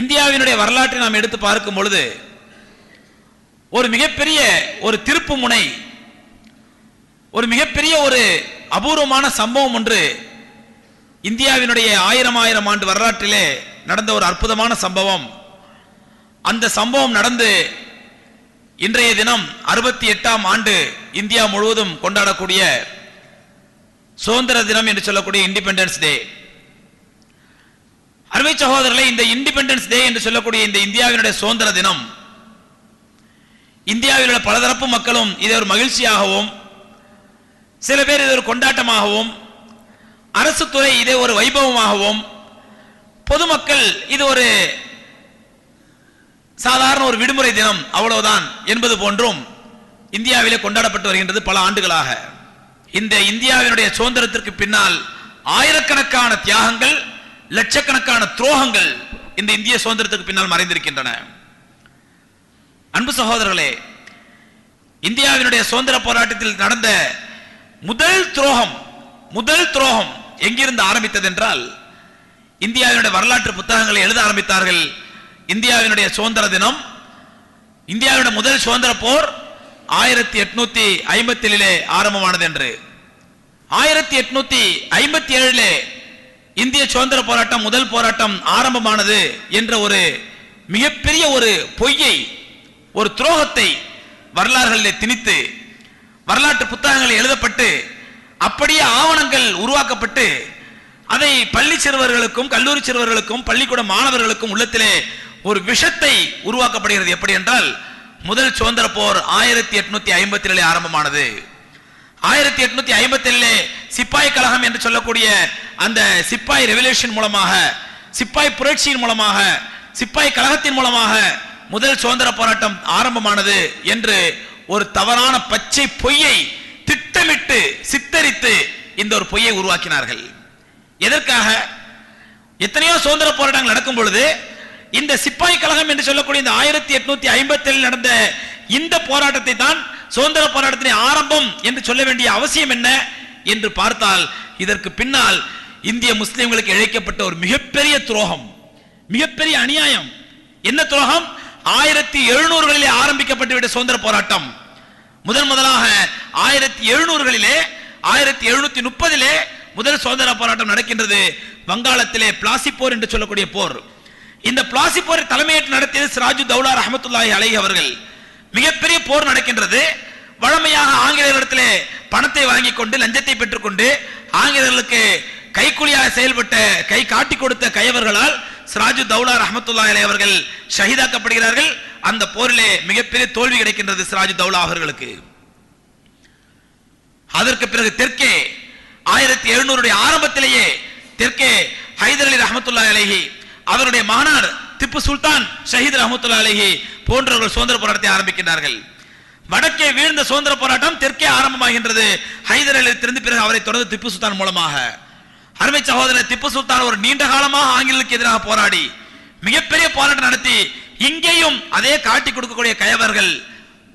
இந்தியாவினுடைய வரலாற்றை நாம் எடுத்து பார்க்கும் பொழுது ஒரு மிகப்பெரிய ஒரு திருப்பு முனை, ஒரு மிகப்பெரிய ஒரு அபூர்வமான சம்பவம் ஒன்று இந்தியாவினுடைய ஆயிரம் ஆண்டு வரலாற்றிலே நடந்த ஒரு அற்புதமான சம்பவம். அந்த சம்பவம் நடந்து இன்றைய தினம் 68ஆம் ஆண்டு இந்தியா முழுவதும் கொண்டாடக்கூடிய சுதந்திர தினம் என்று சொல்லக்கூடிய இண்டிபெண்டன்ஸ் டே. அருமை சகோதரர்களே, இந்த இண்டிபெண்டன்ஸ் டே என்று சொல்லக்கூடிய இந்த இந்தியாவினுடைய சுதந்திர தினம் இந்தியாவில் உள்ள பலதரப்பு மக்களும் இதை ஒரு மகிழ்ச்சியாகவும், சில பேர் இதை ஒரு கொண்டாட்டமாகவும், அரசு துறை இதை ஒரு வைபவமாகவும், பொதுமக்கள் இது ஒரு சாதாரண ஒரு விடுமுறை தினம் அவ்வளவுதான் என்பது போன்றும் இந்தியாவிலே கொண்டாடப்பட்டு வருகின்றது பல ஆண்டுகளாக. இந்த இந்தியாவினுடைய சுதந்திரத்திற்கு பின்னால் ஆயிரக்கணக்கான தியாகங்கள், லட்சக்கணக்கான துரோகங்கள் இந்த இந்திய சுதந்திரத்துக்கு பின்னால் மறைந்திருக்கின்றன. அன்பு சகோதரர்களே, இந்தியாவினுடைய சுதந்திர போராட்டத்தில் நடந்த முதல் துரோகம் எங்கிருந்து ஆரம்பித்தது என்றால், இந்தியாவினுடைய வரலாற்று புத்தகங்களை எழுத ஆரம்பித்தார்கள். இந்தியாவினுடைய சுதந்திர தினம், இந்தியாவினுடைய முதல் சுதந்திர போர் 1857 ஆரம்பமானது என்று. 1857 இந்திய சுதந்திர போராட்டம் முதல் போராட்டம் ஆரம்பமானது என்ற ஒரு மிகப்பெரிய ஒரு பொய்யை, ஒரு துரோகத்தை வரலாறுகளில் திணித்து, வரலாற்று புத்தகங்கள் எழுதப்பட்டு, அப்படியே ஆவணங்கள் உருவாக்கப்பட்டு, அதை பள்ளி சிறுவர்களுக்கும் கல்லூரி சிறுவர்களுக்கும் பள்ளிக்கூட மாணவர்களுக்கும் உள்ளத்திலே ஒரு விஷத்தை உருவாக்கப்படுகிறது. எப்படி என்றால், முதல் சுதந்திர போர் 1857 ஆரம்பமானது. 1857 சிப்பாய் கழகம் என்று சொல்லக்கூடிய அந்த சிப்பாய் ரெவல்யூஷன் மூலமாக, சிப்பாய் புரட்சியின் மூலமாக, சிப்பாய் கழகத்தின் மூலமாக முதல் சுதந்திர போராட்டம் ஆரம்பமானது என்று ஒரு தவறான பச்சை பொய்யை திட்டமிட்டு சித்தரித்து இந்த ஒரு பொய்யை உருவாக்கினார்கள். எதற்காக? எத்தனையோ சுதந்திர போராட்டங்கள் நடக்கும் பொழுது இந்த சிப்பாய் கழகம் என்று சொல்லக்கூடிய இந்த 1857 நடந்த இந்த போராட்டத்தை தான் சுதந்திர போராட்டத்தின் ஆரம்பம் என்று சொல்ல வேண்டிய அவசியம் என்ன என்று பார்த்தால், இதற்கு பின்னால் இந்திய முஸ்லிம்களுக்கு இழைக்கப்பட்ட ஒரு மிகப்பெரிய துரோகம், மிகப்பெரிய அநியாயம். என்ன துரோகம்? 1700களிலே ஆரம்பிக்கப்பட்டுவிட்ட சுதந்திர போராட்டம் முதலாக 1700களிலே 1730 முதல் சுதந்திர போராட்டம் நடக்கின்றது. வங்காளத்திலே பிளாசி போர் என்று சொல்லக்கூடிய போர். இந்த பிளாசி போரை தலைமையேற்று நடத்தியது சிராஜு தௌலா ரஹ்மத்துல்லாஹி அலைஹி அவர்கள். மிகப்பெரிய போர் நடக்கின்றது. வழமையாக ஆங்கிலேயர்களிடத்திலே பணத்தை வாங்கி கொண்டு, லஞ்சத்தை பெற்றுக்கொண்டு, ஆங்கிலேயர்களுக்கு கைக்கூலியாக செயல்பட்ட, கை காட்டி கொடுத்த கயவர்களால் சிராஜு தௌலா ரஹ்மத்துல்லாஹி அலைஹி அவர்கள் ஷஹீதாக்கப்படுகிறார்கள். அந்த போரிலே மிகப்பெரிய தோல்வி கிடைக்கின்றது சிராஜு தௌலா அவர்களுக்கு. அதற்கு பிறகு தெற்கே 1700 ஆரம்பத்திலேயே தெற்கே ஹைதர் அலி ரஹ்மத்துல்லாஹி அலைஹி அவருடைய மகனார் திப்பு சுல்தான் ஷஹீத் ரஹ்மத்துல்லாஹி அலைஹி போன்றவர்கள் சுதந்திர போராட்டத்தை ஆரம்பிக்கின்றார்கள். வடக்கே வீழ்ந்த சுதந்திர போராட்டம் தெற்கே ஆரம்பமாகின்றது. ஹைதர் அலி திறந்து பிறகு அவரை தொடர்ந்து திப்பு சுல்தான் மூலமாக. அருமை சகோதரர், திப்பு சுல்தான் ஒரு நீண்ட காலமாக ஆங்கிலேயர்களுக்கு எதிராக போராடி மிகப்பெரிய போராட்டம் நடத்தி, இங்கேயும் அதே காட்டி கொடுக்கக்கூடிய கயவர்கள்,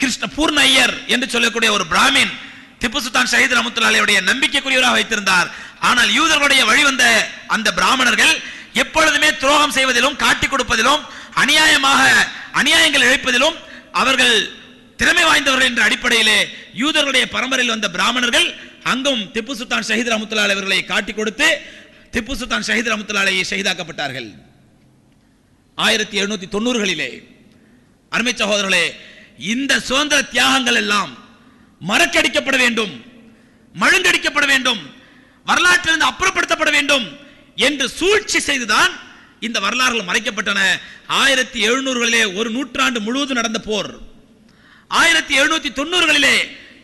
கிருஷ்ண பூர்ண ஐயர் என்று சொல்லக்கூடிய ஒரு பிராமின் திப்பு சுல்தான் ஷஹீத் ரஹ்மத்துல்லாஹி அலைஹி நம்பிக்கைக்குரியவராக வைத்திருந்தார். ஆனால் யூதர்களுடைய வழிவந்த அந்த பிராமணர்கள் எப்பொழுதுமே துரோகம் செய்வதிலும், காட்டி கொடுப்பதிலும், அநியாயங்கள் இழைப்பதிலும் அவர்கள் திறமை வாய்ந்தவர்கள் என்ற அடிப்படையிலே யூதர்களுடைய பரம்பரையில் வந்த பிராமணர்கள் அங்கும் திப்பு சுல்தான் ஷஹீத் ரஹ்மத்துல்லாஹி அலைஹி அவர்களை காட்டி கொடுத்து திப்பு சுல்தான் ஷஹீத் ரஹ்மத்துல்லாஹி அலைஹி ஷஹீதாக்கப்பட்டார்கள் 1790களிலே. அருமை சகோதரர்களே, இந்த சுதந்திர தியாகங்கள் எல்லாம் மறக்கடிக்கப்பட வேண்டும், மழுங்கடிக்கப்பட வேண்டும், வரலாற்றிலிருந்து அப்புறப்படுத்தப்பட வேண்டும் என்று சூழ்ச்சி செய்துதான் இந்த வரலாறுகள் மறைக்கப்பட்டன. 1700களிலே ஒரு நூற்றாண்டு முழுவதும் நடந்த போர். 1790களிலே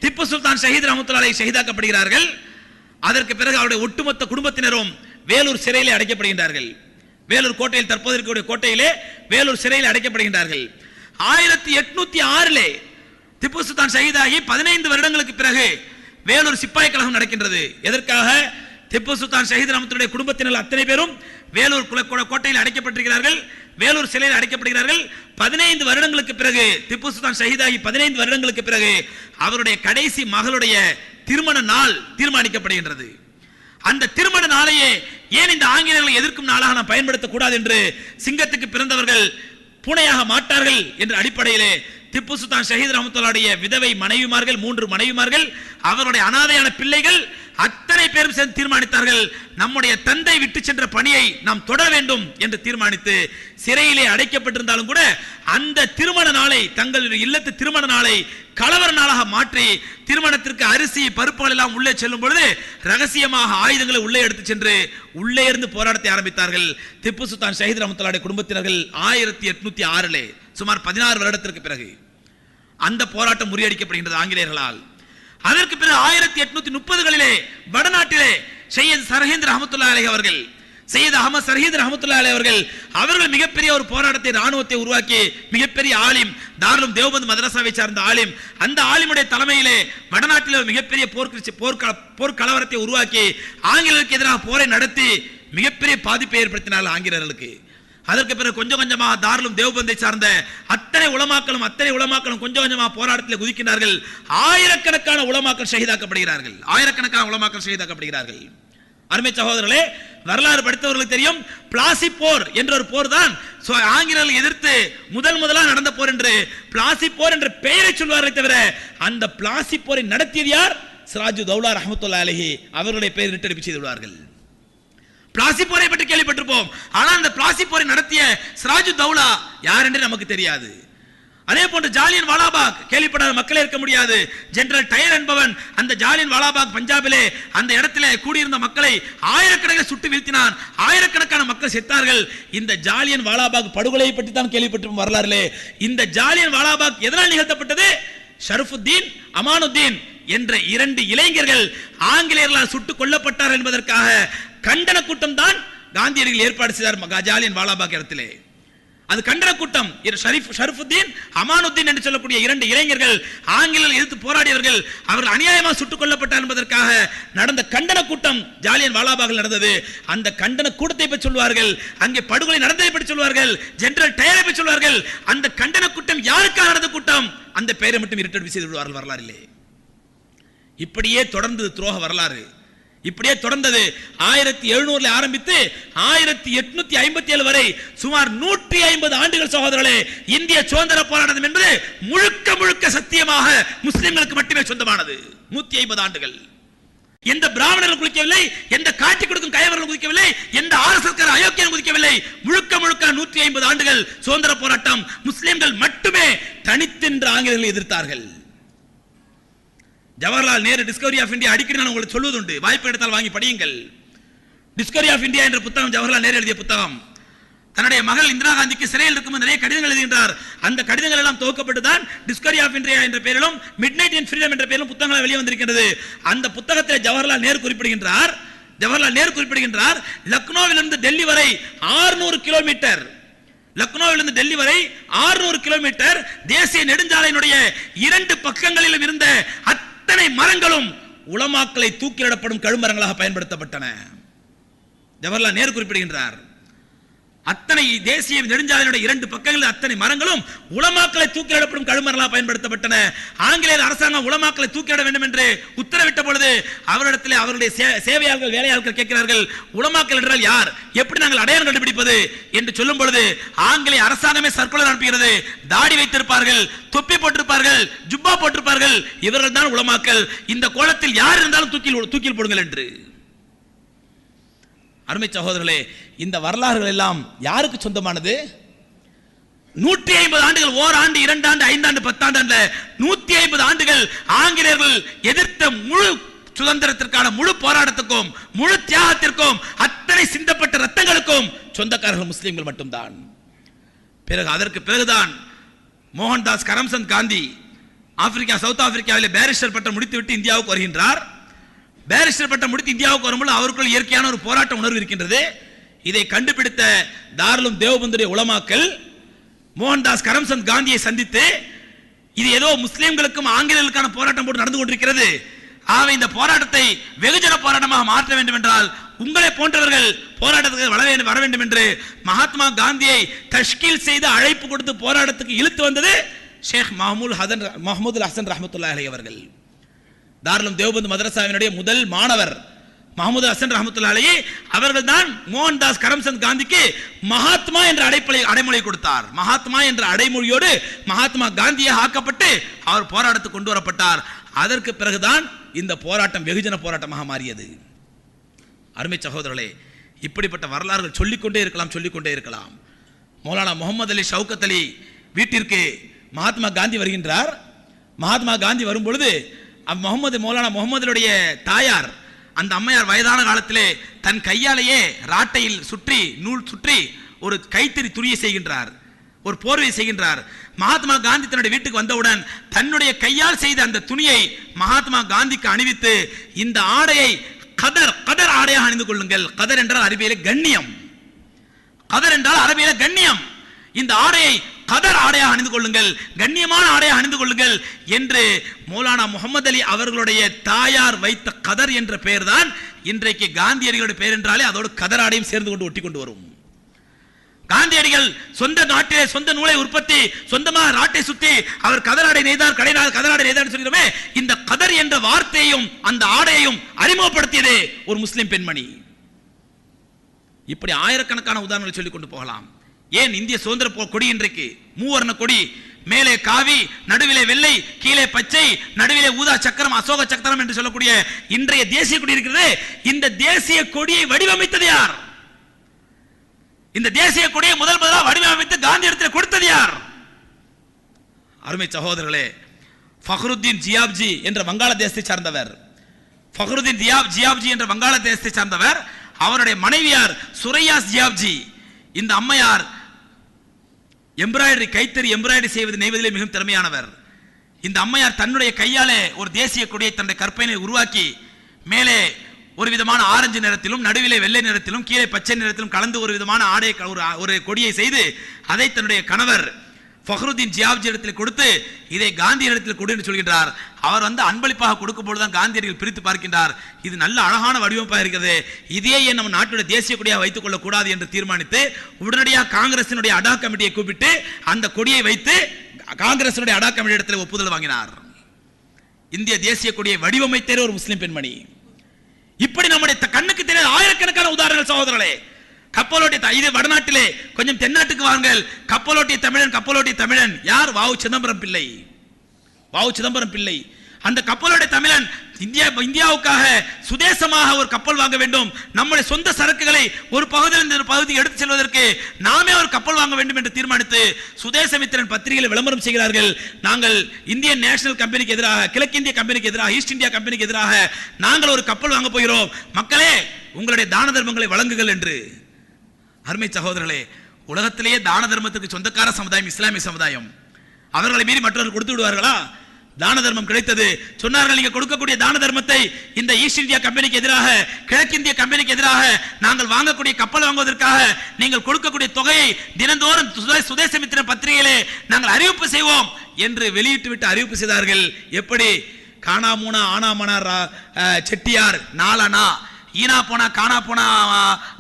திப்பு சுல்தான் ஷஹீத் ரஹ்மத்துல்லாஹி அலைஹி ஷஹீதாக்கப்படுகிறார்கள். அதற்கு பிறகு அவருடைய ஒட்டுமொத்த குடும்பத்தினரும் வேலூர் சிறையிலே அடைக்கப்படுகின்றார்கள். வேலூர் கோட்டையில், தற்போது இருக்கக்கூடிய கோட்டையிலே வேலூர் சிறையில் அடைக்கப்படுகின்றார்கள். 1806 திப்பு சுல்தான் ஷஹீதாகி 15 வருடங்களுக்கு பிறகு வேலூர் சிப்பாய் கழகம் நடக்கின்றது. எதற்காக? திப்பு சுல்தான் ஷஹீத் ரஹ்மத்துல்லாஹி குடும்பத்தினர் அத்தனை பேரும் வேலூர் கோட்டையில் அடைக்கப்பட்டிருக்கிறார்கள், வேலூர் சிலையில் அடைக்கப்படுகிறார்கள். 15 வருடங்களுக்கு பிறகு, திப்பு சுல்தான் ஷஹீதாகி 15 வருடங்களுக்கு பிறகு அவருடைய கடைசி மகளுடைய திருமண நாள் தீர்மானிக்கப்படுகின்றது. அந்த திருமண நாளையே ஏன் இந்த ஆங்கிலேயர்களை எதிர்க்கும் நாளாக நாம் பயன்படுத்தக்கூடாது என்று சிங்கத்துக்கு பிறந்தவர்கள் பூனையாக மாட்டார்கள் என்ற அடிப்படையிலே திப்பு சுல்தான் ஷஹீத் ரஹ்மத்துல்லாஹுடைய விதவை மனைவிமார்கள் 3 மனைவிமார்கள் அவருடைய அனாதையான பிள்ளைகள் அத்தனை பேரும் சேர்ந்து தீர்மானித்தார்கள், நம்முடைய தந்தை விட்டு சென்ற பணியை நாம் தொடர வேண்டும் என்று தீர்மானித்து சிறையிலே அடைக்கப்பட்டிருந்தாலும் கூட அந்த திருமண நாளை தங்களுடைய இல்லத்து திருமண நாளை கலவர நாளாக மாற்றி திருமணத்திற்கு அரிசி பருப்புகள் எல்லாம் உள்ளே செல்லும் பொழுது ரகசியமாக ஆயுதங்களை உள்ளே எடுத்து சென்று உள்ளே இருந்து போராட்டத்தை ஆரம்பித்தார்கள். திப்பு சுல்தான் ஷஹீத் ரஹ்மத்துல்லாஹுடைய குடும்பத்தினர்கள் 1806 சுமார் 16 வருடத்திற்கு பிறகு அந்த போராட்டம் முறியடிக்கப்படுகின்றது ஆங்கிலேயர்களால். அதற்கு பிறகு 1830களிலே வடநாட்டிலே சையத் சர்ஹிந்த் ரஹ்மத்துல்லாஹி அலைஹி அவர்கள், சையத் அஹமத் சர்ஹிந்த் ரஹ்மத்துல்லாஹி அலைஹி அவர்கள் மிகப்பெரிய ஒரு போராட்டத்தை ராணுவத்தை உருவாக்கி மிகப்பெரிய ஆலிம், தாருல் தேவபந்த் மதரசாவை சார்ந்த ஆலிம், அந்த ஆலிமுடைய தலைமையிலே வடநாட்டிலே மிகப்பெரிய போர்க்கலவரத்தை உருவாக்கி ஆங்கிலேயருக்கு எதிராக போரை நடத்தி மிகப்பெரிய பாதிப்பை ஏற்படுத்தினார்கள் ஆங்கிலேயர்களுக்கு. அதற்கு பிறகு கொஞ்சம் கொஞ்சமாக தாருல் தேவபந்தை சார்ந்த அத்தனை உலமாக்களும் கொஞ்சம் கொஞ்சமாக போராட்டத்தில் குதிக்கிறார்கள். ஆயிரக்கணக்கான உலமாக்கள் ஷஹீதாக்கப்படுகிறார்கள். அருமை சகோதரர்களே, வரலாறு படித்தவர்களுக்கு தெரியும், பிளாசி போர் என்ற ஒரு போர் தான் ஆங்கிலேயர்களை எதிர்த்து முதலாக நடந்த போர் என்று பிளாசி போர் என்ற பெயரை சொல்வார்களே தவிர அந்த பிளாசி போரை நடத்தியது யார்? சிராஜு தௌலா ரஹ்மத்துல்லாஹி அலைஹி அவர்களுடைய பெயர் நிட்டடிப்பு செய்து விடுவார்கள். பிளாசி போரை பற்றி கேள்விப்பட்டிருப்போம், ஆனால் அந்த பிளாசி போரை நடத்திய சிராஜு தௌலா யார் என்று நமக்கு தெரியாது. அதே போன்று ஜாலியன் வாலாபாக் கேள்விப்படாத மக்களே இருக்க முடியாது. ஜெனரல் டயர் என்பவன் அந்த ஜாலியன் வாலாபாக் பஞ்சாபிலே அந்த இடத்திலே கூடியிருந்த மக்களை ஆயிரக்கணக்கில் சுட்டு வீழ்த்தினான். ஆயிரக்கணக்கான மக்கள் செத்தார்கள். இந்த ஜாலியன் வாலாபாக் படுகொலையை பற்றி தான் கேள்விப்பட்டிருப்போம் வரலாறுலே. இந்த ஜாலியன் வாலாபாக் எதனால் நிகழ்த்தப்பட்டது? ஷரஃபுத்தீன், அமானுத்தீன் என்ற 2 இளைஞர்கள் ஆங்கிலேயர்களால் சுட்டுக் கொல்லப்பட்டார் என்பதற்காக கண்டன கூட்டம் தான் காந்தியடிகள் ஏற்பாடு செய்தார் ஜாலியன் வாலாபாக் இடத்திலே. அது கண்டன கூட்டம். ஷரஃபுத்தீன், அமானுத்தீன் என்று சொல்லக்கூடிய 2 இளைஞர்கள் ஆங்கிலேயர்கள் எதிர்த்து போராடியவர்கள், அவர்கள் அநியாயமாக சுட்டுக் கொல்லப்பட்டார் என்பதற்காக நடந்த கண்டன கூட்டம் ஜாலியன் வாலாபாகில் நடந்தது. அந்த கண்டன கூட்டத்தை பற்றி சொல்வார்கள், அங்கே படுகொலை நடந்ததை பற்றி சொல்வார்கள், ஜெனரல் டயரை பற்றி சொல்வார்கள். அந்த கண்டன கூட்டம் யாருக்காக நடந்த கூட்டம்? அந்த பெயரை மட்டும் இருட்டடிப்பு செய்து விடுவார்கள் வரலாறிலே. இப்படியே தொடர்ந்தது துரோக வரலாறு. இப்படியே தொடர்ந்தது. 1700 ஆரம்பித்து 1857 வரை சுமார் 150 ஆண்டுகள் சகோதரர்களே இந்திய சுதந்திர போராட்டம் என்பது முழுக்க சத்தியமாக முஸ்லிம்களுக்கு மட்டுமே சொந்தமானது. 150 ஆண்டுகள். எந்த பிராமணர்கள் குதிக்கவில்லை, எந்த காட்டி கொடுக்கும் கயவர்கள் குதிக்கவில்லை, எந்த ஆர்எஸ்எஸ் அயோக்கியன் குதிக்கவில்லை. முழுக்க 150 ஆண்டுகள் சுதந்திர போராட்டம். முஸ்லிம்கள் மட்டுமே தனித்தென்று ஆங்கிலேயர்களை எதிர்த்தார்கள். Jawaharlal Nehru discovery of India அடிக்கடி நான் உங்களுக்கு சொல்வதுண்டு, வாய்ப்பு எடுத்தால் வாங்கி படியுங்கள். டிஸ்கவரி ஆஃப் இந்தியா என்ற புத்தகம் ஜவஹர்லால் நேரு எழுதிய புத்தகம். தன்னுடைய மகள் இந்திரா காந்திக்கு சிறையில் இருக்கும் நிறைய கடிதங்கள் எழுதுகின்றார். அந்த கடிதங்கள் எல்லாம் துவக்கப்பட்டு தான் டிஸ்கவரி ஆஃப் இந்தியா என்ற பெயரிலும் மிட் நைட் இன் ஃப்ரீடம் என்ற பெயரிலும் புத்தகங்கள் வெளியே வந்திருக்கிறது. அந்த புத்தகத்தில் ஜவஹர்லால் நேரு குறிப்பிடுகின்றார், லக்னோவிலிருந்து டெல்லி வரை 600 கிலோமீட்டர், லக்னோவிலிருந்து டெல்லி வரை 600 கிலோமீட்டர் தேசிய நெடுஞ்சாலையினுடைய 2 பக்கங்களிலும் இருந்த அத்தனை மரங்களும் உலமாக்களை தூக்கிலிடப்படும் கழுமரங்களாக பயன்படுத்தப்பட்டன. ஜவஹர்லால் நேரு குறிப்பிடுகின்றார், அத்தனை தேசிய நெடுஞ்சாலையினுடைய 2 பக்கங்களில் அத்தனை மரங்களும் உலமாக்களை தூக்கிலிடப்படும் கழுமரங்களாக பயன்படுத்தப்பட்டன. ஆங்கிலேயர் அரசாங்கம் உலமாக்களை தூக்கிலிட வேண்டும் என்று உத்தரவிட்ட பொழுது அவரிடத்தில் அவருடைய சேவையாளர்கள் வேலையாளர்கள் கேட்கிறார்கள், உலமாக்கள் என்றால் யார், எப்படி நாங்கள் அடையாளம் கண்டுபிடிப்பது என்று சொல்லும் பொழுது ஆங்கிலேய அரசாங்கமே சர்க்குலர் அனுப்புகிறது. தாடி வைத்திருப்பார்கள், தொப்பி போட்டிருப்பார்கள், ஜுப்பா போட்டிருப்பார்கள், இவர்கள் தான் உலமாக்கள், இந்த கோலத்தில் யார் இருந்தாலும் தூக்கில் போடுங்கள் என்று. அருமை சகோதரர்களே, இந்த வரலாறுகள் எல்லாம் யாருக்கு சொந்தமானது? 150 ஆண்டுகள், ஓராண்டு, 2 ஆண்டு, 5 ஆண்டு, 10 ஆண்டு அல்ல, 150 ஆண்டுகள் ஆங்கிலேயர்கள் எதிர்த்த முழு சுதந்திரத்திற்கான முழு போராட்டத்துக்கும் முழு தியாகத்திற்கும் அத்தனை சிந்தப்பட்ட ரத்தங்களுக்கும் சொந்தக்காரர்கள் முஸ்லிம்கள் மட்டும்தான். அதற்கு பிறகுதான் மோகன்தாஸ் கரம்சந்த் காந்தி சவுத் ஆப்பிரிக்காவிலே பேரிஸ்டர் பட்டம் முடித்துவிட்டு இந்தியாவுக்கு வருகின்றார். பேரிஸ்டர் பட்டம் முடித்து இந்தியாவுக்கு வரும்போது அவருக்குள் இயற்கையான ஒரு போராட்ட உணர்வு இருக்கின்றது. இதை கண்டுபிடித்த தாருல் தேவபந்துடைய உலமாக்கள் மோகன்தாஸ் கரம்சந்த் காந்தியை சந்தித்து, இது ஏதோ முஸ்லிம்களுக்கும் ஆங்கிலேயர்களுக்கான போராட்டம் போட்டு நடந்து கொண்டிருக்கிறது, ஆக இந்த போராட்டத்தை வெகுஜன போராட்டமாக மாற்ற வேண்டும் என்றால் உங்களை போன்றவர்கள் போராட்டத்துக்கு வர வேண்டும் என்று மகாத்மா காந்தியை தஷ்கீல் செய்து அழைப்பு கொடுத்து போராட்டத்துக்கு இழுத்து வந்தது ஷேக் மஹமூதுல் ஹசன் ரஹ்மத்துல்லாஹி அலைஹி அவர்கள். தாருல் தேவபந்த் மதரசாவினுடைய முதல் மாணவர் மஹமூத் ஹசன் ரஹ்மத்துல்லாஹி அலைஹி அவர்கள் தான் மோகன்தாஸ் கரம்சந்த் காந்திக்கு மகாத்மா என்ற அடைமொழி கொடுத்தார். மகாத்மா என்ற அடைமொழியோடு மகாத்மா காந்தியாக ஆக்கப்பட்டு அவர் போராட்டத்துக்கு கொண்டு வரப்பட்டார். அதற்கு பிறகுதான் இந்த போராட்டம் வெகுஜன போராட்டமாக மாறியது. அருமை சகோதரர்களே, இப்படிப்பட்ட வரலாறுகள் சொல்லிக்கொண்டே இருக்கலாம். மௌலானா முகமது அலி ஷவுகத் அலி வீட்டிற்கு மகாத்மா காந்தி வருகின்றார். மகாத்மா காந்தி வரும்பொழுது மௌலானா முகமதுடைய தாயார், அந்த அம்மையார் வயதான காலத்திலே தன் கையாலேயே ராட்டையில் நூல் சுற்றி ஒரு கைத்தறி துணியை செய்கின்றார், ஒரு போர்வை செய்கின்றார். மகாத்மா காந்தி தன்னுடைய வீட்டுக்கு வந்தவுடன் தன்னுடைய கையால் செய்த அந்த துணியை மகாத்மா காந்திக்கு அணிவித்து, இந்த ஆடையை கதர் ஆடையாக அணிந்து கொள்ளுங்கள். கதர் என்றால் அரபியிலே கண்ணியம். இந்த ஆடையை கதர் ஆடையாக அணிந்து கொள்ளுங்கள், கண்ணியமான ஆடையாக அணிந்து கொள்ளுங்கள் என்று மௌலானா முகமது அலி அவர்களுடைய தாயார் வைத்த கதர் என்ற பெயர் தான் இன்றைக்கு காந்தியடிகளுடைய பெயர் என்றாலே அதோடு கதர் ஆடையும் சேர்ந்து கொண்டு ஒட்டி கொண்டு வரும். காந்தியடிகள் சொந்த நாட்டிலே சொந்த நூலை உற்பத்தி, சொந்தமாக ராட்டை சுத்தி அவர் கதராடை நெய்தார், கதராடை நெய்தார் சொல்கிறோமே, இந்த கதர் என்ற வார்த்தையையும் அந்த ஆடையையும் அறிமுகப்படுத்தியதே ஒரு முஸ்லிம் பெண்மணி. இப்படி ஆயிரக்கணக்கான உதாரணங்களை சொல்லிக் கொண்டு போகலாம். ஏன் இந்திய சுதந்திர கொடி இன்றைக்கு மூவர்ண கொடி, மேலே காவி, நடுவிலே வெள்ளை, கீழே பச்சை, நடுவிலே ஊதா சக்கரம், அசோக சக்கரம் என்று சொல்லக்கூடிய இன்றைய தேசிய கொடி இருக்கிறது. இந்த தேசிய கொடியை வடிவமைத்தது யார்? இந்த தேசிய கொடியை முதலாக வடிவமைத்து காந்தி இடத்தில் கொடுத்தது யார்? அருமை சகோதரர்களே, ஃபக்ருத்தீன் ஜியாப்ஜி என்ற வங்காளதேசத்தை சார்ந்தவர். ஃபக்ருத்தீன் ஜியாப்ஜி என்ற வங்காளதேசத்தை சார்ந்தவர். அவருடைய மனைவியார் சுரையாஸ் ஜியாப்ஜி. இந்த அம்மையார் கைத்தறி எம்ப்ராய்டரி செய்வது நெய்வதிலே மிகவும் திறமையானவர். இந்த அம்மையார் தன்னுடைய கையாலே ஒரு தேசிய கொடியை தன்னுடைய கற்பனையை உருவாக்கி, மேலே ஒரு விதமான ஆரஞ்சு நிறத்திலும், நடுவிலே வெள்ளை நிறத்திலும், கீழே பச்சை நிறத்திலும் கலந்து ஒரு விதமான ஆடை ஒரு கொடியை செய்து அதை தன்னுடைய கணவர் ஃபக்ருத்தீன் ஜியாப்ஜி இடத்தில் கொடுத்து, இதை காந்தி இடத்தில் கொடு என்று சொல்கின்றார். அவர் அன்பளிப்பாக கொடுக்கும் பொழுதுதான் காந்தியடிகள் பிரித்து பார்க்கின்றார், இது நல்ல அழகான வடிவமைப்பாக இருக்கிறது, இதே ஏன் நம்ம நாட்டுடைய தேசிய கொடியாக வைத்துக் கொள்ளக் கூடாது என்று தீர்மானித்து உடனடியாக காங்கிரசினுடைய அடா கமிட்டியை கூப்பிட்டு அந்த கொடியை வைத்து காங்கிரசினுடைய அடா கமிட்டி இடத்தில் ஒப்புதல் வாங்கினார். இந்திய தேசிய கொடியை வடிவமைத்தே ஒரு முஸ்லிம் பெண்மணி. இப்படி நம்முடைய கண்ணுக்கு தெரியாத ஆயிரக்கணக்கான உதாரணங்கள் சகோதரர்களே. கப்பலோட்டிய இது வடநாட்டிலே, கொஞ்சம் தென்னாட்டுக்கு வாருங்கள். கப்பலோட்டிய தமிழன் யார்? வாவு சிதம்பரம் பிள்ளை. அந்த கப்பலோட்டிய தமிழன் இந்தியாவுக்காக சுதேசமாக ஒரு கப்பல் வாங்க வேண்டும், நம்முடைய சொந்த சரக்குகளை ஒரு பகுதியில் பகுதிக்கு எடுத்து செல்வதற்கு நாமே ஒரு கப்பல் வாங்க வேண்டும் என்று தீர்மானித்து சுதேசமித்திரன் பத்திரிகையில் விளம்பரம் செய்கிறார்கள். நாங்கள் இந்தியன் நேஷனல் கம்பெனிக்கு எதிராக, கிழக்கிந்திய கம்பெனிக்கு எதிராக, ஈஸ்ட் இந்தியா கம்பெனிக்கு எதிராக நாங்கள் ஒரு கப்பல் வாங்க போகிறோம், மக்களே உங்களுடைய தான தர்மங்களை வழங்குங்கள் என்று. அருமை சகோதரர்களே, உலகத்திலேயே தான தர்மத்துக்கு சொந்தக்கார சமுதாயம் இஸ்லாமிய சமுதாயம். அவர்களை மீறி மற்றவர்கள் கொடுத்து விடுவார்களா? தான தர்மம் கிடைத்தது. சொன்னார்கள், நீங்க கொடுக்கக்கூடிய தான தர்மத்தை இந்த ஈஸ்ட் இந்தியா கம்பெனிக்கு எதிராக, கிழக்கிந்திய கம்பெனிக்கு எதிராக நாங்கள் வாங்கக்கூடிய கப்பல் வாங்குவதற்காக நீங்கள் கொடுக்கக்கூடிய தொகையை தினந்தோறும் சுதேசமித்திரன் பத்திரிகையிலே நாங்கள் அறிவிப்பு செய்வோம் என்று வெளியிட்டு விட்டு அறிவிப்பு செய்தார்கள். எப்படி? காணா மூனா ஆனா மனா செட்டியார் 4 அணா, ஈனா போனா காணா போனா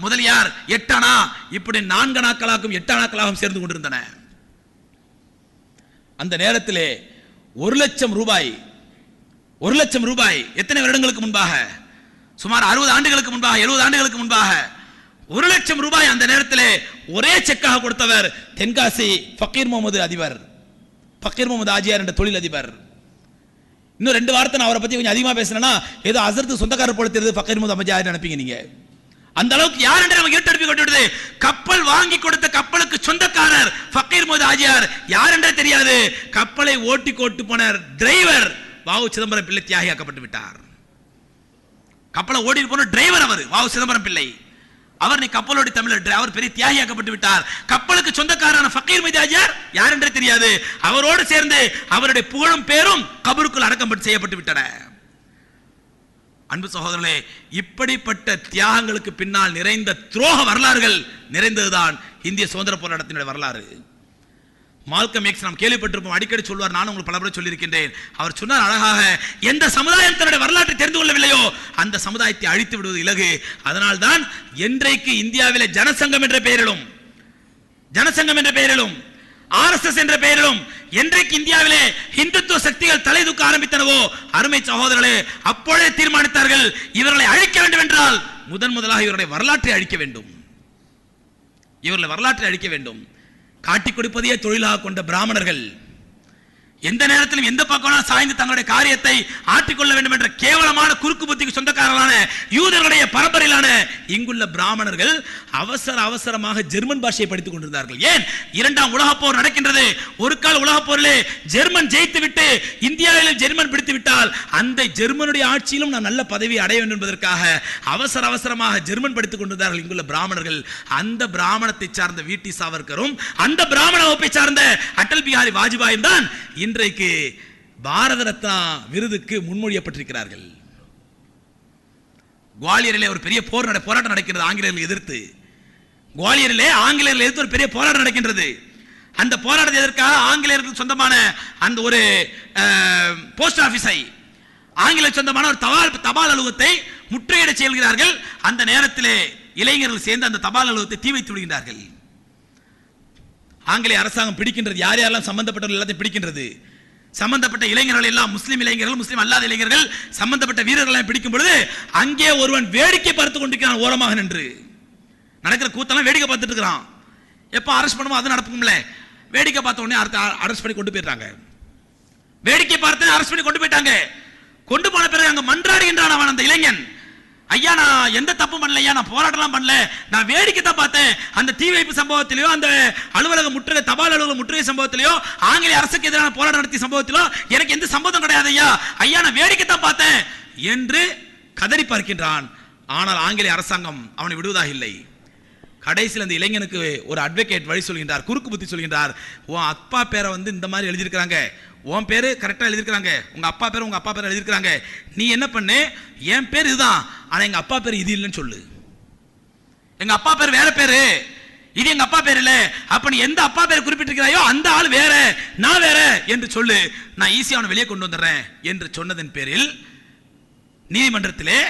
முதலியார் 8 அணா, இப்படி 4 அணாக்களாகவும் 8 அணாக்களாகவும் சேர்ந்து கொண்டிருந்தன. அந்த நேரத்திலே 1 லட்சம் ரூபாய் எத்தனை வருடங்களுக்கு முன்பாக? சுமார் 60 ஆண்டுகளுக்கு முன்பாக, 70 ஆண்டுகளுக்கு முன்பாக 1 லட்சம் ரூபாய் அந்த நேரத்திலே ஒரே செக்காக கொடுத்தவர் தென்காசி ஃபக்கீர் முகமது ஆஜியார் என்ற தொழில் அதிபர். இன்னும் 2 வார்த்தை நான் அவரை பத்தி கொஞ்சம் அதிகமா பேசினா ஏதோ அசர்த்து சொந்தக்காரர் போல தெரியுது ஃபக்கீர் முகமது ஆஜியார் நினைப்பீங்க நீங்க. அந்த அளவுக்கு யார் என்று நமக்கு இருட்டடிப்பு கொண்டு கப்பல் வாங்கி கொடுத்த கப்பலுக்கு சொந்தக்காரர் ஃபக்கீர் முகமது ஆஜியார் யார் என்றே தெரியாது. கப்பலை ஓட்டி போன டிரைவர் வாவு சிதம்பரம் பிள்ளை தியாகியாக்கப்பட்டு விட்டார். கப்பலை ஓட்டிட்டு போன டிரைவர் அவர் வாவு சிதம்பரம் பிள்ளை. அவர் நீ கப்பலோடி தமிழர், அவர் பெரிய தியாகியாக்கப்பட்டு விட்டார். கப்பலுக்கு சொந்தக்காரரான ஃபக்கீர் முகமது ஆஜியார் யார் என்றே தெரியாது. அவரோடு சேர்ந்து அவருடைய புகழும் பேரும் கபருக்குள் அடக்கம் செய்யப்பட்டு விட்டன. அன்பு சகோதரர்களே, இப்படிப்பட்ட தியாகங்களுக்கு பின்னால் நிறைந்த துரோக வரலாறுகள் நிறைந்ததுதான் இந்திய சுதந்திர போராட்டத்தினுடைய வரலாறு. மால்கம் எக்ஸ் நாம் கேள்விப்பட்டிருப்போம், அடிக்கடி சொல்வார், நானும் உங்களுக்கு பல முறை சொல்லியிருக்கின்றேன். அவர் சொன்னார் அழகாக, எந்த சமுதாயம் தன்னுடைய வரலாற்றை தெரிந்து கொள்ளவில்லையோ அந்த சமுதாயத்தை அழித்து விடுவது இலகு. அதனால்தான் என்றைக்கு இந்தியாவிலே ஜனசங்கம் என்ற பெயரிலும் RSS என்ற பெயரிலும் என்றைக்கு இந்தியாவிலே இந்துத்துவ சக்திகள் தலை தூக்க ஆரம்பித்தனவோ அருமை சகோதரர்களே அப்பொழுதே தீர்மானித்தார்கள், இவர்களை அழிக்க வேண்டும் என்றால் முதலாக இவருடைய வரலாற்றை அழிக்க வேண்டும். இவர்களை வரலாற்றை அழிக்க வேண்டும். காட்டிக் கொடுப்பதையே தொழிலாக கொண்ட பிராமணர்கள் எந்த நேரத்திலும் எந்த பக்கம் சாய்ந்து தங்களுடைய காரியத்தை ஆற்றிக்கொள்ள வேண்டும் என்ற கேவலமான குறுக்கு புத்திக்கு சொந்தக்காரர்களான யூதர்களுடைய பரம்பரையிலான இங்குள்ள பிராமணர்கள் அவசரமாக ஜெர்மன் பாஷையை படித்துக் கொண்டிருந்தார்கள். ஏன்? இரண்டாம் உலகப் போர் நடக்கின்றது. ஒரு கால உலகப் போரிலே ஜெர்மன் ஜெயித்து விட்டு இந்தியாவில் ஜெர்மன் பிடித்து விட்டால் அந்த ஜெர்மனுடைய ஆட்சியிலும் நான் நல்ல பதவி அடைய வேண்டும் என்பதற்காக அவசரமாக ஜெர்மன் படித்துக் கொண்டிருந்தார்கள் இங்குள்ள பிராமணர்கள். அந்த பிராமணத்தை சார்ந்த வீட்டி சாவர்கரும் அந்த பிராமண வகுப்பை சார்ந்த அடல் பிஹாரி வாஜ்பாயும் தான் இன்றைக்கு பாரத ரத்னா விருதுக்கு முன்மொழியப்பட்டிருக்கிறார்கள். குவாலியரிலே ஒரு பெரிய போராட்டம் நடக்கிறது ஆங்கிலேயர்களை எதிர்த்து. குவாலியரிலே ஆங்கிலேயர்களை எதிர்த்து ஒரு பெரிய போராட்டம் நடக்கின்றது. அந்த போராட்டத்தை எதற்காக ஆங்கிலேயர்களுக்கு சொந்தமான அந்த ஒரு போஸ்ட் ஆபீஸை, ஆங்கிலேயர் சொந்தமான ஒரு தபால் அலுவலகத்தை முற்றுகையிட செல்கிறார்கள். அந்த நேரத்திலே இளைஞர்கள் சேர்ந்து அந்த தபால் அலுவலகத்தை தீ வைத்து விடுகின்றார்கள். ஆங்கிலேய அரசாங்கம் பிடிக்கின்றது, யார் யாரெல்லாம் சம்பந்தப்பட்டவர்கள் எல்லாத்தையும் பிடிக்கின்றது. சம்பந்தப்பட்ட இளைஞர்கள் எல்லாம் முஸ்லீம் இளைஞர்கள், முஸ்லீம் அல்லாத இளைஞர்கள், சம்பந்தப்பட்ட வீரர்கள் பிடிக்கும் பொழுது அங்கே ஒருவன் வேடிக்கை பார்த்து கொண்டிருக்கிறான். ஓரமாக நின்று நடக்கிற கூத்தெல்லாம் வேடிக்கை பார்த்துட்டு இருக்கிறான். எப்ப அரெஸ்ட் பண்ணுமோ அது நடக்கும்ல, வேடிக்கை பார்த்த உடனே அரெஸ்ட் பண்ணி கொண்டு போயிட்டாங்க. வேடிக்கை பார்த்து அரெஸ்ட் பண்ணி கொண்டு போயிட்டாங்க. கொண்டு போன பிறகு அங்க மன்றாடுகின்றான் அவன், அந்த இளைஞன். ஐயா, நான் எந்த தப்பு பண்ணல, ஐயா நான் போராட்டம் பண்ணல, நான் வேடிக்கை தான் பார்த்தேன். அந்த தீ வைப்பு சம்பவத்திலயோ, அந்த அலுவலக முற்றுகை, தபால் அலுவலக முற்றுகை சம்பவத்திலயோ, ஆங்கிலேய அரசுக்கு எதிரான போராட்டம் நடத்திய சம்பவத்திலோ எனக்கு எந்த சம்பவம் கிடையாது ஐயா, ஐயா நான் வேடிக்கை தான் பார்த்தேன் என்று கதறி பார்க்கின்றான். ஆனால் ஆங்கிலேய அரசாங்கம் அவனை விடுவதாக இல்லை. கடைசியில் அந்த இளைஞனுக்கு ஒரு அட்வொகேட் வழி சொல்கின்றார், குறுக்கு புத்தி சொல்கின்றார். உன் அப்பா பேரை இந்த மாதிரி எழுதியிருக்கிறாங்க, உன் பேரு கரெக்டா எழுதிருக்காங்க, உங்க அப்பா பேர் எழுதிருக்காங்க, நீ என்ன பண்ணு, என் பேர் இதுதான், ஆனா எங்க அப்பா பேர் இது இல்லைன்னு சொல்லு. எங்க அப்பா பேர் வேற பேரு, இது எங்க அப்பா பேர் இல்ல. அப்ப நீ எந்த அப்பா பேர் குறிப்பிட்டிருக்கிறாயோ அந்த ஆள் வேற, நான் வேற என்று சொல்லு, நான் ஈஸியா அவனை வெளியே கொண்டு வந்துடுறேன் என்று சொன்னதன் பேரில் நீதிமன்றத்திலே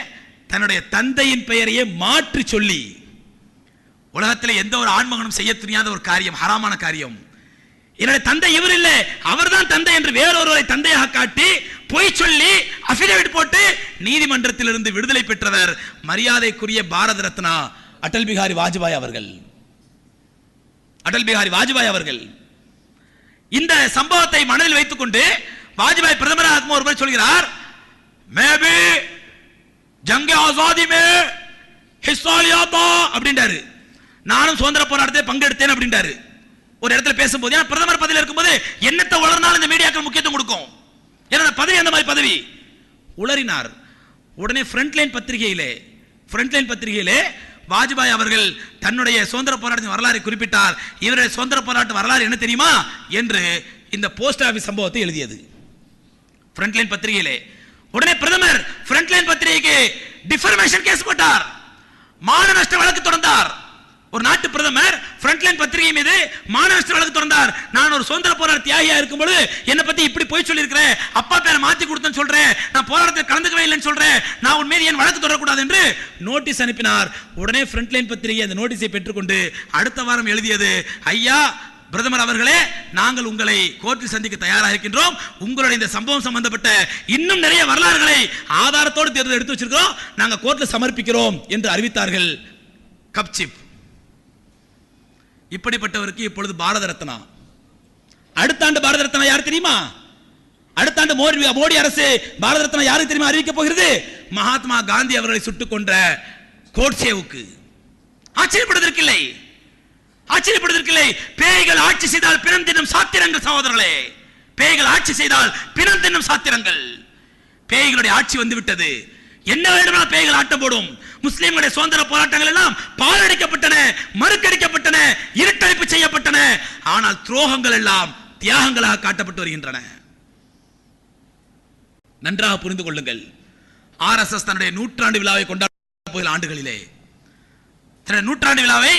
தன்னுடைய தந்தையின் பெயரையே மாற்றி சொல்லி, உலகத்தில் எந்த ஒரு ஆண்மகனும் செய்ய தெரியாத ஒரு காரியம், ஹராமான காரியம், என்னுடைய தந்தை இவர் இல்ல அவர்தான் தந்தை என்று வேறொருவரை தந்தையாக காட்டி பொய் சொல்லி அபிடவிட் போட்டு நீதிமன்றத்தில் இருந்து விடுதலை பெற்றவர் மரியாதைக்குரிய பாரத ரத்னா அடல் பிஹாரி வாஜ்பாய் அவர்கள். அடல் பிஹாரி வாஜ்பாய் அவர்கள் இந்த சம்பவத்தை மனதில் வைத்துக் கொண்டு வாஜ்பாய் பிரதமராக ஒரு முறை சொல்கிறார், மேபி ஜங்கே ஆசாதி மே ஹிஸ்ஸா லியா தா அப்படின்றாரு, நானும் சுதந்திர போராட்டத்தில் பங்கெடுத்தேன் அப்படின்றாரு. ஒரு இடத்துல பேசும்போது, பிரதமர் பதவியில் இருக்கும்போது என்னத்தை உளறினாலும் இந்த மீடியாக்கள் முக்கியத்துவம் கொடுக்கும். ஏன்னா பதவி அந்த மாதிரி பதவி உளறினார். உடனே ஃப்ரண்ட்லைன் பத்திரிகையிலே வாஜ்பாய் அவர்கள் தன்னுடைய சுதந்திர போராட்டத்தின் வரலாறை குறிப்பிட்டார். இவருடைய சுதந்திர போராட்ட வரலாறு என்ன தெரியுமா என்று இந்த போஸ்ட் ஆபீஸ் சம்பவத்தை எழுதியது ஃப்ரண்ட்லைன் பத்திரிகையிலே. உடனே பிரதமர் ஃப்ரண்ட்லைன் பத்திரிகைக்கு டிஃபர்மேஷன் கேஸ் போட்டார், மான நஷ்ட வழக்கு தொடர்ந்தார். ஒரு நாட்டு பிரதமர் ஃப்ரண்ட்லைன் பத்திரிகை மீது மானநஷ்ட வழக்கு தொடர்ந்தார். நான் ஒரு சுதந்திர போராட்ட தியாகியா இருக்கும்போது என்ன பத்தி இப்படி போய் சொல்லி இருக்கிறேன், அப்பா பேரை மாத்தி கொடுத்தேன்னு சொல்றேன், நான் போராட்டத்தில் கலந்துக்கவே இல்லைன்னு சொல்றேன், நான் உன் மீது ஏன் வழக்கு தொடரக்கூடாது என்று நோட்டீஸ் அனுப்பினார். உடனே ஃப்ரண்ட்லைன் பத்திரிகை அந்த நோட்டீஸை பெற்றுக்கொண்டு அடுத்த வாரம் எழுதியது, ஐயா பிரதமர் அவர்களே, நாங்கள் உங்களை கோர்ட்டில் சந்திக்க தயாராக இருக்கின்றோம், உங்களுடைய இந்த சம்பவம் சம்பந்தப்பட்ட இன்னும் நிறைய வரலாறுகளை ஆதாரத்தோடு தேர்தல் எடுத்து வச்சிருக்கிறோம், நாங்கள் கோர்ட்டில் சமர்ப்பிக்கிறோம் என்று அறிவித்தார்கள். கப்சிப் இப்படிப்பட்டவருக்கு இப்பொழுது பாரத ரத்னா. அடுத்த ஆண்டு பாரத ரத்னா யார் தெரியுமா? அடுத்த ஆண்டு மோடி அரசு பாரத ரத்னா யாருக்கு தெரியுமா அறிவிக்க போகிறது? மகாத்மா காந்தி அவர்களை சுட்டுக் கொன்ற கோட்சேவுக்கு. ஆச்சரியப்படுவதற்கில்லை. பேய்கள் ஆட்சி செய்தால் பிணம் தின்னும் சாத்திரங்கள் சகோதரர்களே, பேய்கள் ஆட்சி செய்தால் பிணம் தின்னும் சாத்திரங்கள். பேய்களுடைய ஆட்சி வந்து விட்டது. என்ன வேண்டுமானால் பேய்கள் ஆட்டம் போடும். முஸ்லிம்களுடைய சுதந்திர போராட்டங்கள் எல்லாம் பாலடிக்கப்பட்டன, மறுக்கடிக்கப்பட்டன, இருட்டடிப்பு செய்யப்பட்டன. ஆனால் துரோகங்கள் எல்லாம் தியாகங்களாக காட்டப்பட்டு வருகின்றன. நன்றாக புரிந்து கொள்ளுங்கள். ஆர்எஸ்எஸ் தன்னுடைய நூற்றாண்டு விழாவை கொண்டாட போகிற ஆண்டுகளிலே, தன்னுடைய நூற்றாண்டு விழாவை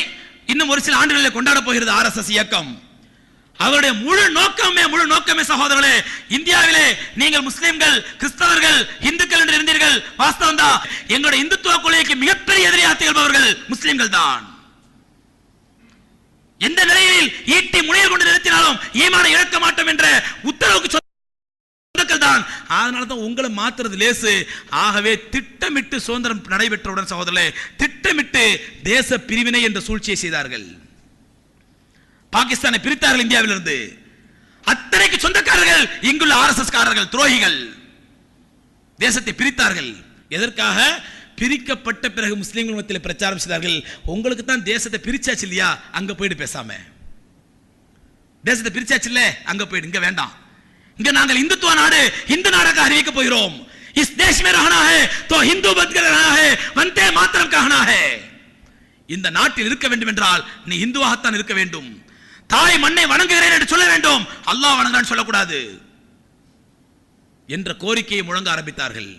இன்னும் ஒரு சில ஆண்டுகளிலே கொண்டாட போகிறது ஆர்எஸ்எஸ் இயக்கம். அவருடைய முழு நோக்கமே சகோதரர்களே, இந்தியாவிலே நீங்கள் முஸ்லிம்கள், கிறிஸ்தவர்கள், இந்துக்கள் என்று இருந்தீர்கள். வாஸ்தவம் தான், எங்களுடைய இந்துத்துவ கொள்கைக்கு மிகப்பெரிய எதிரியாக திகழ்பவர்கள் முஸ்லிம்கள் தான். எந்த நிலையில் ஈட்டி முனையில் கொண்டு நிறுத்தினாலும் ஈமானை இழக்க மாட்டோம் என்ற உங்களை மாத்துறது லேசு. ஆகவே திட்டமிட்டு சுதந்திரம் நடைபெற்றவுடன் சகோதரர்களே, திட்டமிட்டு தேச பிரிவினை என்ற சூழ்ச்சியை செய்தார்கள். பாகிஸ்தானை பிரித்தார்கள் இந்தியாவிலிருந்து. அத்தனைக்கு சொந்தக்காரர்கள் இங்குள்ள RSS காரர்கள், துரோகிகள். தேசத்தை பிரித்தார்கள். எதற்காக? பிரிக்கப்பட்ட பிறகு முஸ்லிம்கள் மத்தியில் பிரச்சாரம் செய்தார்கள். உங்களுக்கு தான் தேசத்தை பிரிச்சாச்சு இல்லையா, அங்க போயிட்டு பேசாம. தேசத்தை பிரிச்சாச்சு இல்ல, அங்க போயிடு, இங்க வேண்டாம். இங்க நாங்கள் இந்துத்துவ நாடு, இந்து நாடாக அறிவிக்க போகிறோம். इस देश में रहना है तो हिंदू बनकर रहना है, वंदे मातरम कहना है. இந்த நாட்டில் இருக்க வேண்டும் என்றால் நீ இந்துவாகத்தான் இருக்க வேண்டும். தாய் மண்ணை வணங்குகிறேன் என்று சொல்ல வேண்டும், அல்லாஹ் வணங்குறான்னு சொல்லக்கூடாது என்ற கோரிக்கையை முழங்க ஆரம்பித்தார்கள்.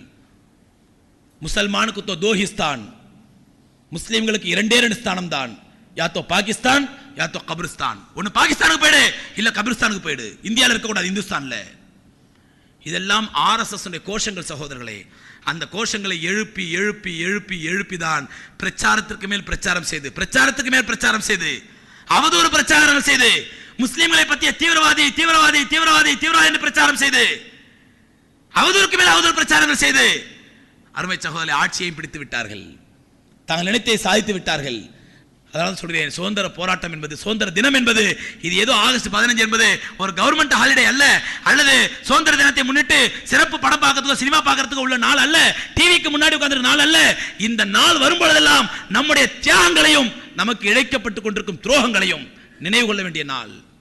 முசல்மானுக்கு தோ ஹிஸ்தான், முஸ்லிம்களுக்கு இரண்டே ரெண்டு ஸ்தானம் தான். யா தோ பாகிஸ்தான் யா தோ கபிரிஸ்தான். ஒன்னு பாகிஸ்தானுக்கு போயிடு, இல்ல கபிரிஸ்தானுக்கு போயிடு. இந்தியாவில் இருக்கக்கூடாது, இந்துஸ்தான்ல. இதெல்லாம் RSS கோஷங்கள் சகோதரர்களே. அந்த கோஷங்களை எழுப்பி எழுப்பி எழுப்பி எழுப்பி தான் பிரச்சாரத்திற்கு மேல் பிரச்சாரம் செய்து, பிரச்சாரத்துக்கு மேல் பிரச்சாரம் செய்து, அவதூறு பிரச்சாரங்கள் செய்து, முஸ்லிம்களை பற்றிய தீவிரவாதி தீவிரவாதி தீவிரவாதி தீவிரவாதி என்று பிரச்சாரம் செய்து, அவதூறுக்கு மேல் அவதூறு பிரச்சாரங்கள் செய்து அருமை சகோதரர்களை ஆட்சியை பிடித்து விட்டார்கள். தாங்கள் நினைத்ததை சாதித்து விட்டார்கள். அதாவது சொல்கிறேன், சுதந்திர போராட்டம் என்பது, சுதந்திர தினம் என்பது, இது ஏதோ ஆகஸ்ட் 15 என்பது ஒரு கவர்மெண்ட் ஹாலிடே அல்ல, அல்லது சுதந்திர தினத்தை முன்னிட்டு சிறப்பு படம் பார்க்கறதுக்கு சினிமா பார்க்கறதுக்கு உள்ள நாள் அல்ல, டிவிக்கு முன்னாடி உட்கார்ந்து நாள் அல்ல. இந்த நாள் வரும்பொழுதெல்லாம் நம்முடைய தியாகங்களையும் நமக்கு இழைக்கப்பட்டுக் கொண்டிருக்கும் துரோகங்களையும் நினைவு கொள்ள வேண்டிய நாள்.